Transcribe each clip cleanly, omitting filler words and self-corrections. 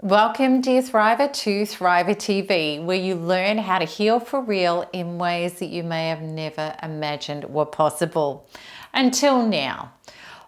Welcome, dear Thriver, to Thriver TV, where you learn how to heal for real in ways that you may have never imagined were possible until now.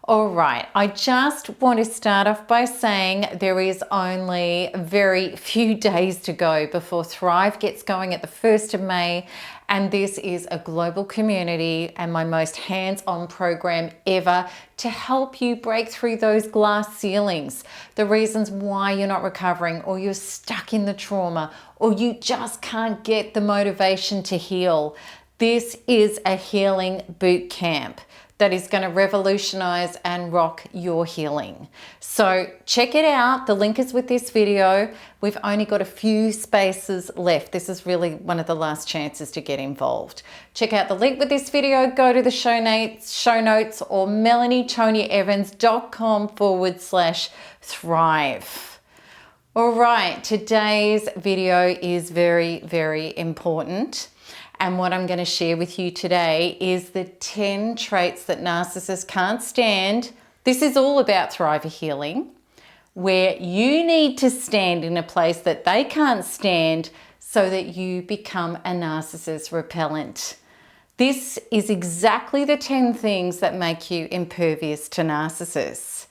All right, I just want to start off by saying there is only very few days to go before Thrive gets going at the 1st of May, and this is a global community and my most hands-on program ever to help you break through those glass ceilings, the reasons why you're not recovering, or you're stuck in the trauma, or you just can't get the motivation to heal. This is a healing boot camp that is going to revolutionize and rock your healing. So check it out. The link is with this video. We've only got a few spaces left. This is really one of the last chances to get involved. Check out the link with this video. Go to the show notes or melanietoniaevans.com/thrive. All right, today's video is very, very important. And what I'm going to share with you today is the 10 traits that narcissists can't stand. This is all about Thriver healing, where you need to stand in a place that they can't stand so that you become a narcissist repellent. This is exactly the 10 things that make you impervious to narcissists.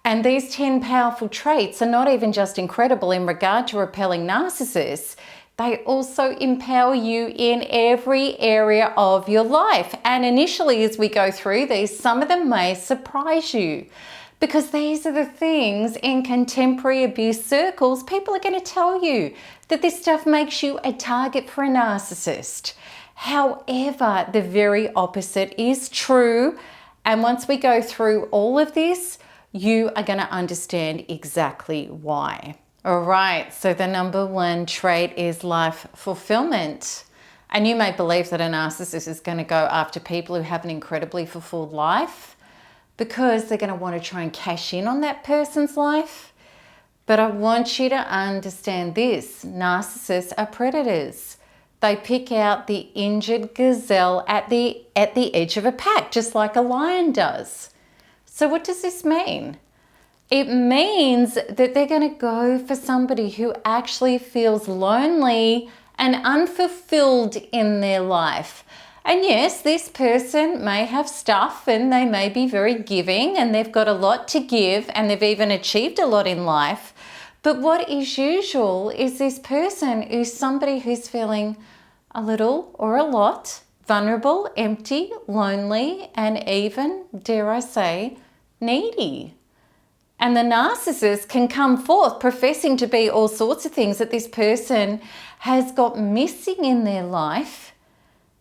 And these 10 powerful traits are not even just incredible in regard to repelling narcissists, they also empower you in every area of your life. And initially, as we go through these, some of them may surprise you, because these are the things in contemporary abuse circles. People are going to tell you that this stuff makes you a target for a narcissist. However, the very opposite is true. And once we go through all of this, you are going to understand exactly why. All right, so the number one trait is life fulfillment. And you may believe that a narcissist is going to go after people who have an incredibly fulfilled life because they're going to want to try and cash in on that person's life. But I want you to understand this. Narcissists are predators. They pick out the injured gazelle at the edge of a pack, just like a lion does. So what does this mean? It means that they're going to go for somebody who actually feels lonely and unfulfilled in their life. And yes, this person may have stuff and they may be very giving and they've got a lot to give and they've even achieved a lot in life. But what is usual is this person is somebody who's feeling a little or a lot vulnerable, empty, lonely, and even, dare I say, needy. And the narcissist can come forth professing to be all sorts of things that this person has got missing in their life,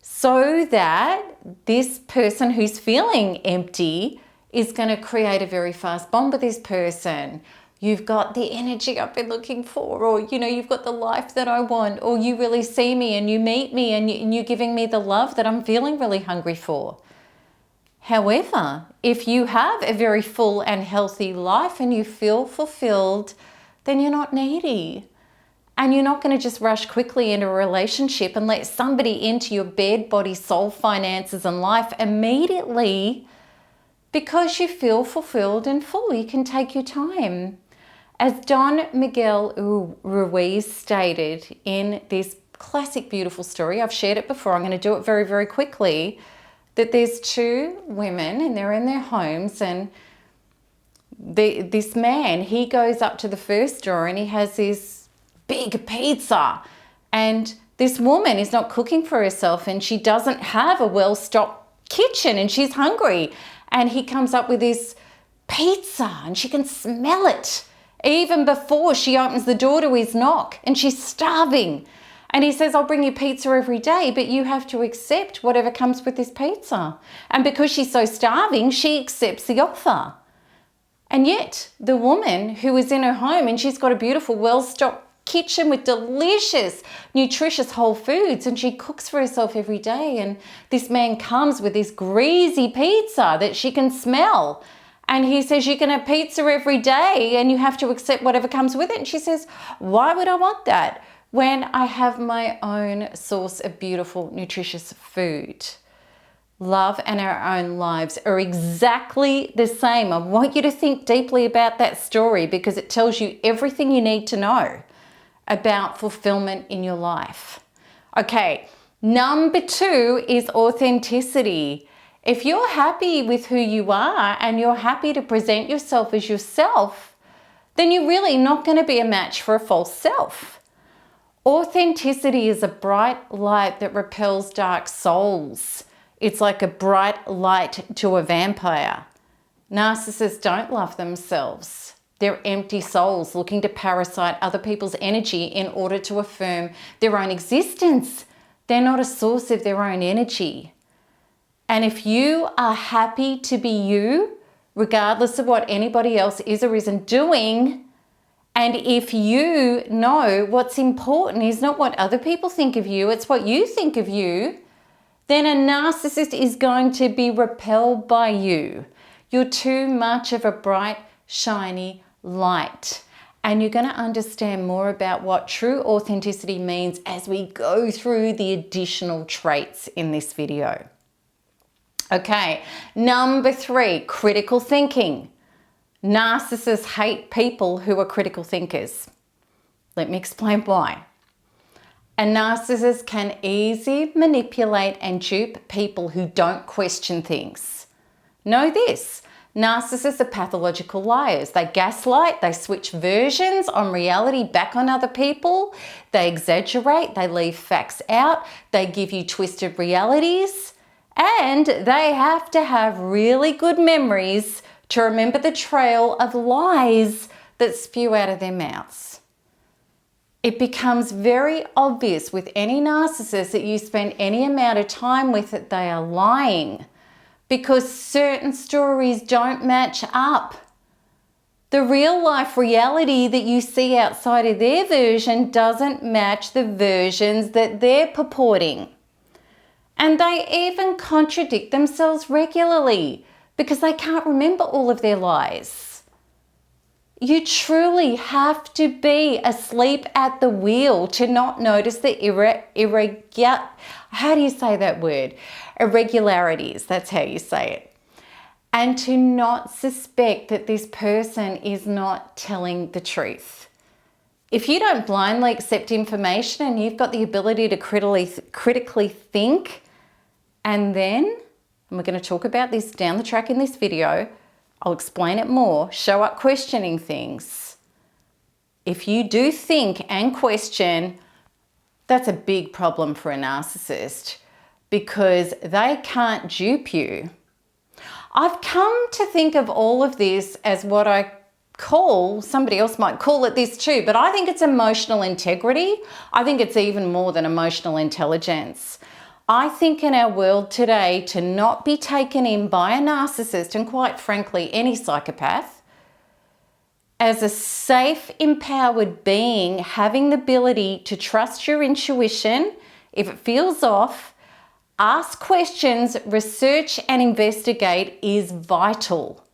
so that this person who's feeling empty is going to create a very fast bond with this person. You've got the energy I've been looking for, or, you've got the life that I want, or you really see me and you meet me and you're giving me the love that I'm feeling really hungry for. However, if you have a very full and healthy life and you feel fulfilled, then you're not needy. And you're not going to just rush quickly into a relationship and let somebody into your bed, body, soul, finances, and life immediately because you feel fulfilled and full. You can take your time. As Don Miguel Ruiz stated in this classic, beautiful story, I've shared it before, I'm going to do it very, very quickly, that there's two women and they're in their homes, and this man, he goes up to the first door and he has this big pizza, and this woman is not cooking for herself and she doesn't have a well-stocked kitchen and she's hungry, and he comes up with this pizza and she can smell it even before she opens the door to his knock, and she's starving. And he says, I'll bring you pizza every day, but you have to accept whatever comes with this pizza. And because she's so starving, she accepts the offer. And yet the woman who is in her home and she's got a beautiful, well-stocked kitchen with delicious, nutritious whole foods, and she cooks for herself every day. And this man comes with this greasy pizza that she can smell. And he says, you can have pizza every day and you have to accept whatever comes with it. And she says, why would I want that when I have my own source of beautiful, nutritious food? love, and our own lives are exactly the same. I want you to think deeply about that story because it tells you everything you need to know about fulfillment in your life. Okay, number 2 is authenticity. If you're happy with who you are and you're happy to present yourself as yourself, then you're really not going to be a match for a false self. Authenticity is a bright light that repels dark souls. It's like a bright light to a vampire. Narcissists don't love themselves. They're empty souls looking to parasite other people's energy in order to affirm their own existence. They're not a source of their own energy. And if you are happy to be you, regardless of what anybody else is or isn't doing, and if you know what's important is not what other people think of you, it's what you think of you, then a narcissist is going to be repelled by you. You're too much of a bright, shiny light. And you're going to understand more about what true authenticity means as we go through the additional traits in this video. Okay, number 3, critical thinking. Narcissists hate people who are critical thinkers. Let me explain why. A narcissist can easily manipulate and dupe people who don't question things. Know this, narcissists are pathological liars. They gaslight, they switch versions on reality back on other people, they exaggerate, they leave facts out, they give you twisted realities, and they have to have really good memories to remember the trail of lies that spew out of their mouths. It becomes very obvious with any narcissist that you spend any amount of time with that they are lying because certain stories don't match up. The real life reality that you see outside of their version doesn't match the versions that they're purporting. And they even contradict themselves regularly because they can't remember all of their lies. You truly have to be asleep at the wheel to not notice the irregularities, that's how you say it. And to not suspect that this person is not telling the truth. If you don't blindly accept information and you've got the ability to critically think, and we're going to talk about this down the track in this video, I'll explain it more, show up questioning things. If you do think and question, that's a big problem for a narcissist because they can't dupe you. I've come to think of all of this as what I call, somebody else might call it this too, but I think it's emotional integrity. I think it's even more than emotional intelligence. I think in our world today, to not be taken in by a narcissist, and quite frankly, any psychopath, as a safe, empowered being, having the ability to trust your intuition, if it feels off, ask questions, research and investigate is vital.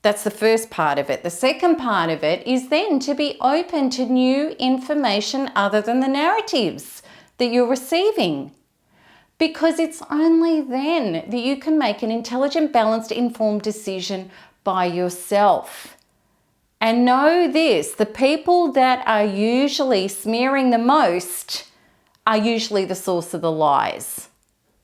That's the first part of it. The second part of it is then to be open to new information other than the narratives that you're receiving. Because it's only then that you can make an intelligent, balanced, informed decision by yourself. And know this, the people that are usually smearing the most are usually the source of the lies.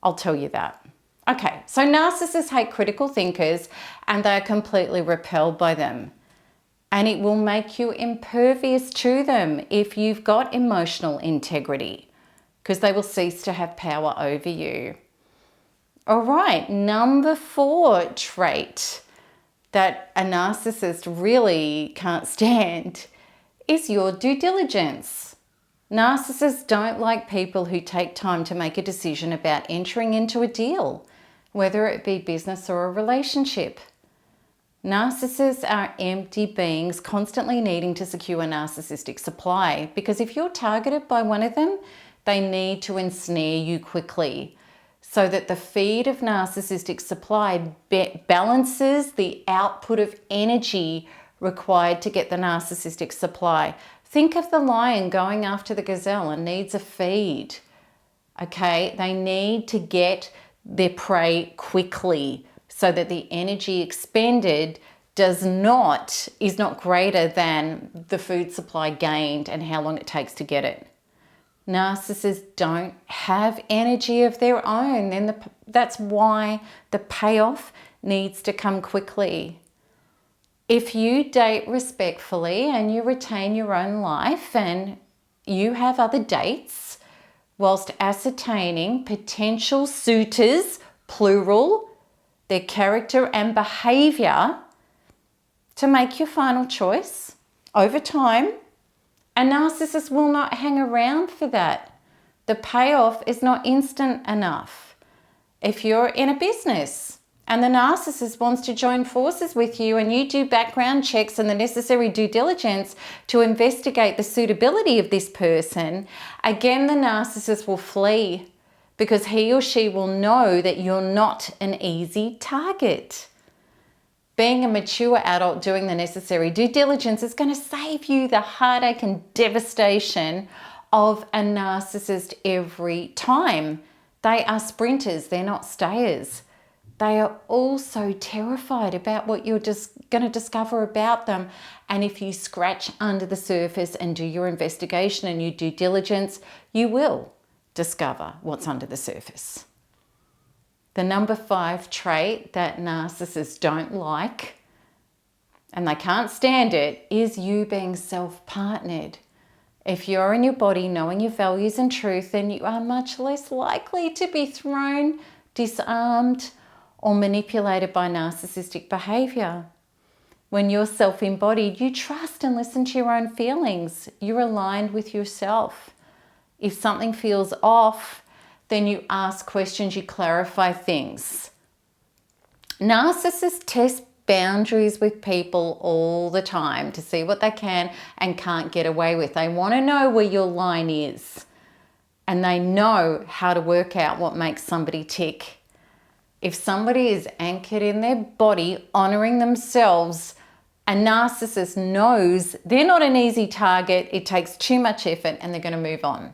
I'll tell you that. Okay, so narcissists hate critical thinkers and they are completely repelled by them. And it will make you impervious to them if you've got emotional integrity, because they will cease to have power over you. All right, number 4 trait that a narcissist really can't stand is your due diligence. Narcissists don't like people who take time to make a decision about entering into a deal, whether it be business or a relationship. Narcissists are empty beings constantly needing to secure narcissistic supply, because if you're targeted by one of them, they need to ensnare you quickly so that the feed of narcissistic supply balances the output of energy required to get the narcissistic supply. Think of the lion going after the gazelle and needs a feed. Okay, they need to get their prey quickly so that the energy expended is not greater than the food supply gained and how long it takes to get it. Narcissists don't have energy of their own. That's why the payoff needs to come quickly. If you date respectfully and you retain your own life and you have other dates whilst ascertaining potential suitors, plural, their character and behaviour, to make your final choice over time, a narcissist will not hang around for that. The payoff is not instant enough. If you're in a business and the narcissist wants to join forces with you and you do background checks and the necessary due diligence to investigate the suitability of this person, again, the narcissist will flee because he or she will know that you're not an easy target. Being a mature adult doing the necessary due diligence is going to save you the heartache and devastation of a narcissist every time. They are sprinters, they're not stayers. They are also terrified about what you're just going to discover about them. And if you scratch under the surface and do your investigation and your due diligence, you will discover what's under the surface. The number 5 trait that narcissists don't like, and they can't stand it, is you being self-partnered. If you're in your body knowing your values and truth, then you are much less likely to be thrown, disarmed, or manipulated by narcissistic behavior. When you're self-embodied, you trust and listen to your own feelings. You're aligned with yourself. If something feels off, then you ask questions, you clarify things. Narcissists test boundaries with people all the time to see what they can and can't get away with. They want to know where your line is, and they know how to work out what makes somebody tick. If somebody is anchored in their body, honoring themselves, a narcissist knows they're not an easy target, it takes too much effort, and they're going to move on.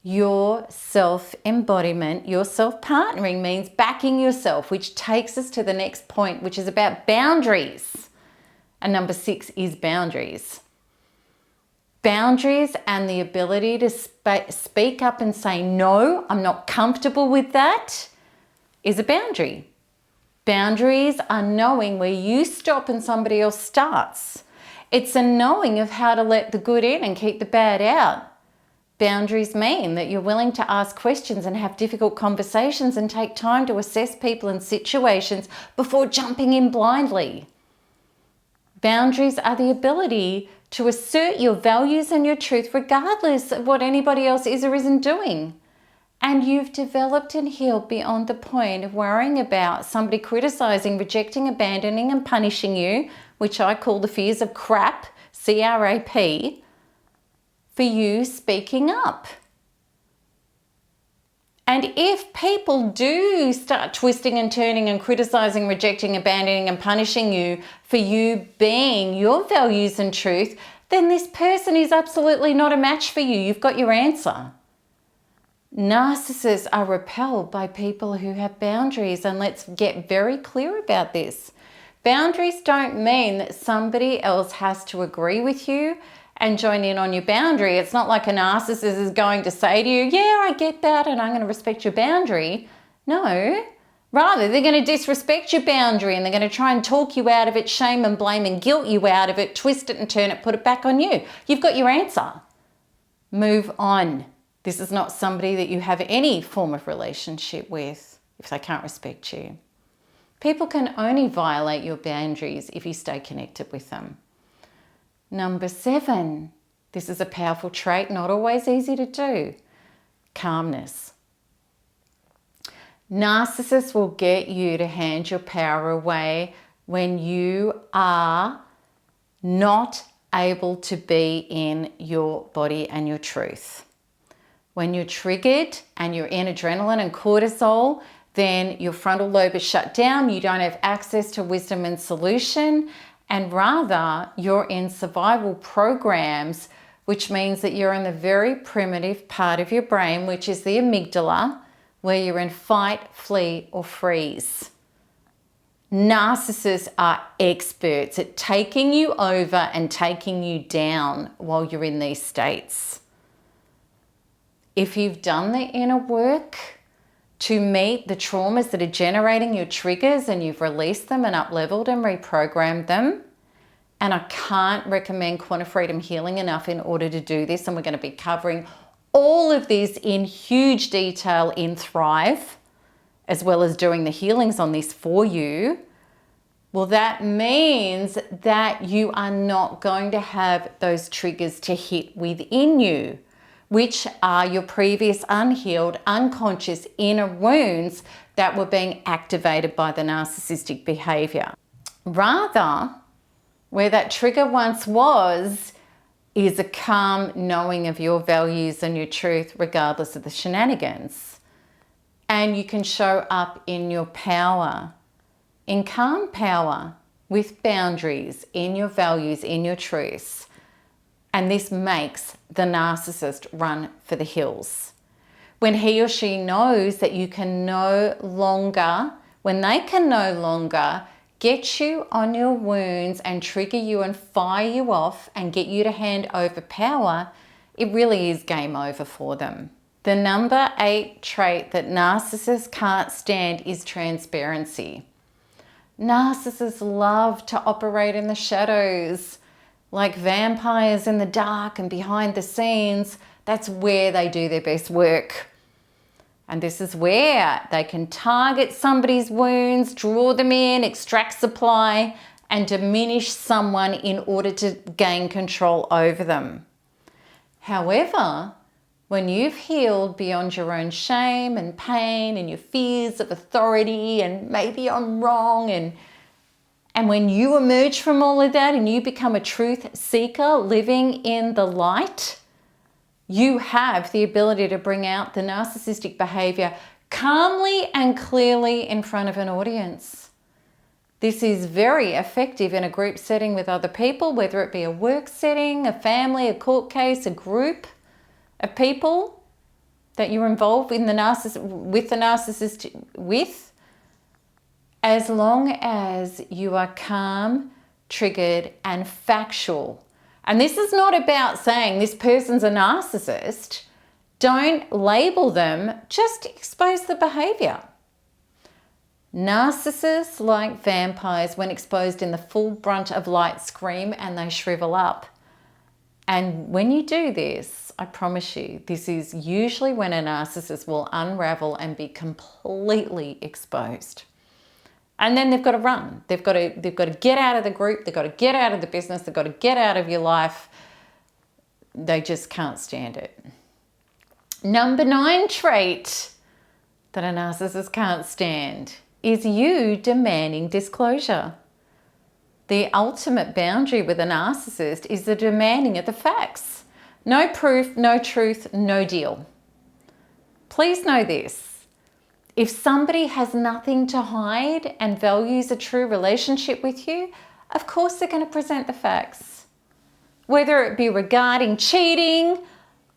Your self-embodiment, your self-partnering means backing yourself, which takes us to the next point, which is about boundaries. And number 6 is boundaries. Boundaries and the ability to speak up and say, no, I'm not comfortable with that, is a boundary. Boundaries are knowing where you stop and somebody else starts. It's a knowing of how to let the good in and keep the bad out. Boundaries mean that you're willing to ask questions and have difficult conversations and take time to assess people and situations before jumping in blindly. Boundaries are the ability to assert your values and your truth regardless of what anybody else is or isn't doing. And you've developed and healed beyond the point of worrying about somebody criticizing, rejecting, abandoning and punishing you, which I call the fears of crap, CRAP, for you speaking up. And if people do start twisting and turning and criticizing, rejecting, abandoning and punishing you for you being your values and truth, then this person is absolutely not a match for you. You've got your answer. Narcissists are repelled by people who have boundaries, and let's get very clear about this. Boundaries don't mean that somebody else has to agree with you and join in on your boundary. It's not like a narcissist is going to say to you, yeah, I get that and I'm going to respect your boundary. No, rather they're going to disrespect your boundary and they're going to try and talk you out of it, shame and blame and guilt you out of it, twist it and turn it, put it back on you. You've got your answer. Move on. This is not somebody that you have any form of relationship with if they can't respect you. People can only violate your boundaries if you stay connected with them. Number 7, this is a powerful trait, not always easy to do, calmness. Narcissists will get you to hand your power away when you are not able to be in your body and your truth. When you're triggered and you're in adrenaline and cortisol, then your frontal lobe is shut down, you don't have access to wisdom and solution, and rather you're in survival programs, which means that you're in the very primitive part of your brain, which is the amygdala, where you're in fight, flee, or freeze. Narcissists are experts at taking you over and taking you down while you're in these states. If you've done the inner work to meet the traumas that are generating your triggers and you've released them and up-leveled and reprogrammed them, and I can't recommend quantum freedom healing enough in order to do this, and we're going to be covering all of this in huge detail in Thrive, as well as doing the healings on this for you, well, that means that you are not going to have those triggers to hit within you, which are your previous unhealed, unconscious inner wounds that were being activated by the narcissistic behavior. Rather, where that trigger once was, is a calm knowing of your values and your truth, regardless of the shenanigans. And you can show up in your power, in calm power, with boundaries, in your values, in your truths. And this makes the narcissist run for the hills. When he or she knows that you can no longer, when they can no longer get you on your wounds and trigger you and fire you off and get you to hand over power, it really is game over for them. The number 8 trait that narcissists can't stand is transparency. Narcissists love to operate in the shadows, like vampires in the dark and behind the scenes. That's where they do their best work. And this is where they can target somebody's wounds, draw them in, extract supply, and diminish someone in order to gain control over them. However, when you've healed beyond your own shame and pain and your fears of authority and maybe I'm wrong, and when you emerge from all of that and you become a truth seeker living in the light, you have the ability to bring out the narcissistic behavior calmly and clearly in front of an audience. This is very effective in a group setting with other people, whether it be a work setting, a family, a court case, a group of people that you're involved in with the narcissist with, as long as you are calm, triggered, and factual. And this is not about saying this person's a narcissist. Don't label them, just expose the behavior. Narcissists, like vampires, when exposed in the full brunt of light, scream and they shrivel up. And when you do this, I promise you, this is usually when a narcissist will unravel and be completely exposed. And then they've got to run. They've got to get out of the group. They've got to get out of the business. They've got to get out of your life. They just can't stand it. Number 9 trait that a narcissist can't stand is you demanding disclosure. The ultimate boundary with a narcissist is the demanding of the facts. No proof, no truth, no deal. Please know this. If somebody has nothing to hide and values a true relationship with you, of course they're going to present the facts. Whether it be regarding cheating,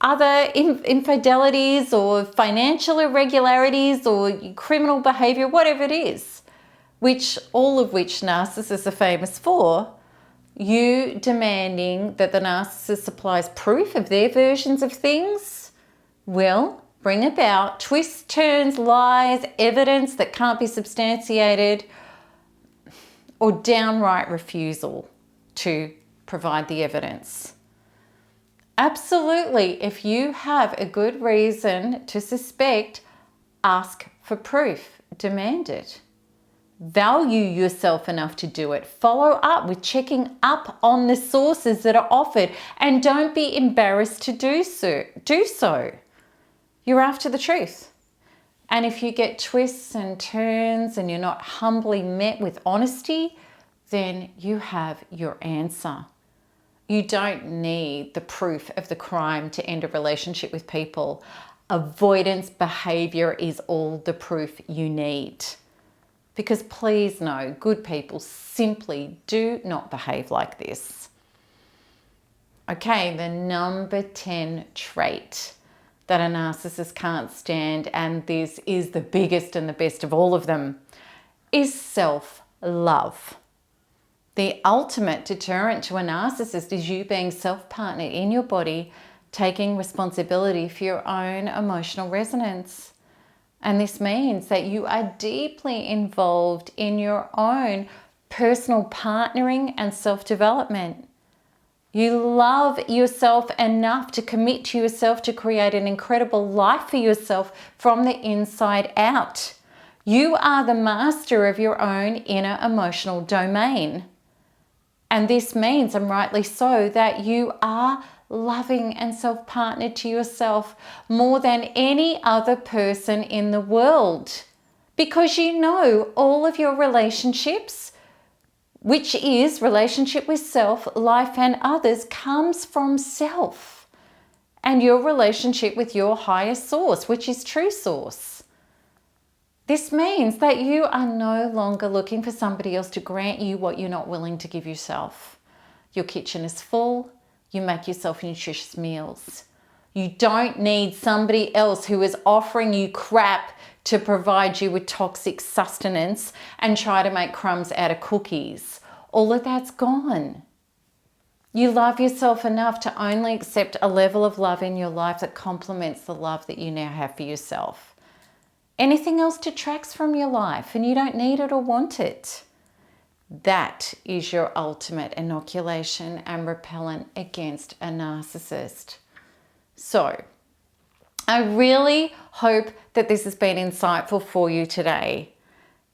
other infidelities, or financial irregularities, or criminal behavior, whatever it is, all of which narcissists are famous for, you demanding that the narcissist supplies proof of their versions of things will bring about twists, turns, lies, evidence that can't be substantiated, or downright refusal to provide the evidence. Absolutely, if you have a good reason to suspect, ask for proof, demand it. Value yourself enough to do it. Follow up with checking up on the sources that are offered, and don't be embarrassed to do so. You're after the truth. And if you get twists and turns and you're not humbly met with honesty, then you have your answer. You don't need the proof of the crime to end a relationship with people. Avoidance behavior is all the proof you need. Because please know, good people simply do not behave like this. Okay, the number 10 trait that a narcissist can't stand, and this is the biggest and the best of all of them, is self-love. The ultimate deterrent to a narcissist is you being self-partnered in your body, taking responsibility for your own emotional resonance. And this means that you are deeply involved in your own personal partnering and self-development. You love yourself enough to commit to yourself to create an incredible life for yourself from the inside out. You are the master of your own inner emotional domain. And this means, and rightly so, that you are loving and self-partnered to yourself more than any other person in the world. Because you know all of your relationships, which is relationship with self, life and others, comes from self. And your relationship with your higher source, which is true source. This means that you are no longer looking for somebody else to grant you what you're not willing to give yourself. Your kitchen is full. You make yourself nutritious meals. You don't need somebody else who is offering you crap to provide you with toxic sustenance and try to make crumbs out of cookies. All of that's gone. You love yourself enough to only accept a level of love in your life that complements the love that you now have for yourself. Anything else detracts from your life and you don't need it or want it. That is your ultimate inoculation and repellent against a narcissist. So, I really hope that this has been insightful for you today.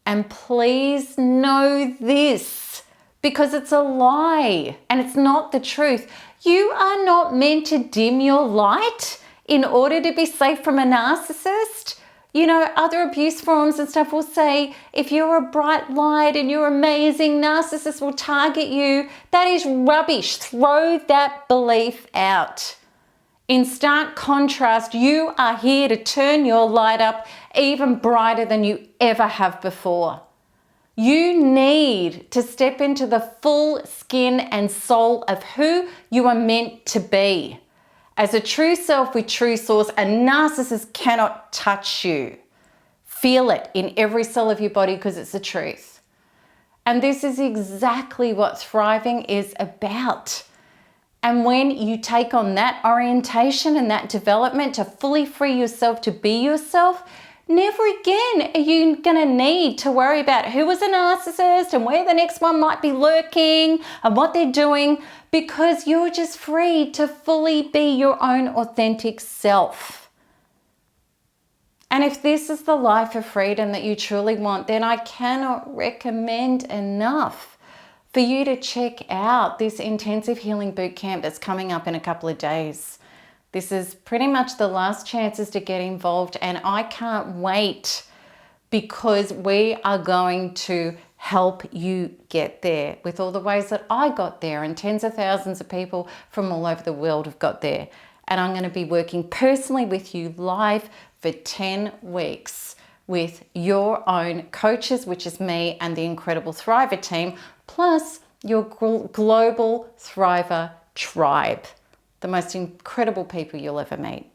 And please know this, because it's a lie and it's not the truth. You are not meant to dim your light in order to be safe from a narcissist. You know, other abuse forums and stuff will say, if you're a bright light and you're amazing, narcissists will target you. That is rubbish. Throw that belief out. In stark contrast, you are here to turn your light up even brighter than you ever have before. You need to step into the full skin and soul of who you are meant to be. As a true self with true source, a narcissist cannot touch you. Feel it in every cell of your body because it's the truth. And this is exactly what thriving is about. And when you take on that orientation and that development to fully free yourself to be yourself, never again are you going to need to worry about who was a narcissist and where the next one might be lurking and what they're doing, because you're just free to fully be your own authentic self. And if this is the life of freedom that you truly want, then I cannot recommend enough for you to check out this intensive healing bootcamp that's coming up in a couple of days. This is pretty much the last chances to get involved, and I can't wait, because we are going to help you get there with all the ways that I got there, and tens of thousands of people from all over the world have got there. And I'm going to be working personally with you live for 10 weeks with your own coaches, which is me and the incredible Thriver team, plus your global Thriver tribe, the most incredible people you'll ever meet.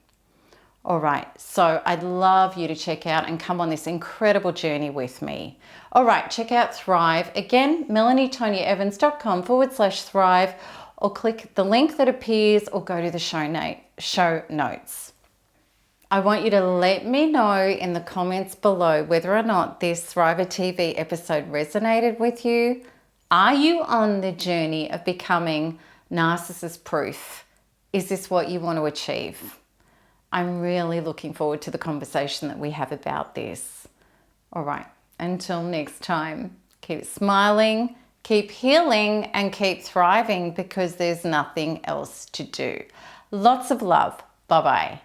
All right, so I'd love you to check out and come on this incredible journey with me. All right, check out Thrive. Again, melanietoniaevans.com/thrive, or click the link that appears or go to the show notes. I want you to let me know in the comments below whether or not this Thriver TV episode resonated with you. Are you on the journey of becoming narcissist proof? Is this what you want to achieve? I'm really looking forward to the conversation that we have about this. All right, until next time, keep smiling, keep healing, and keep thriving, because there's nothing else to do. Lots of love. Bye-bye.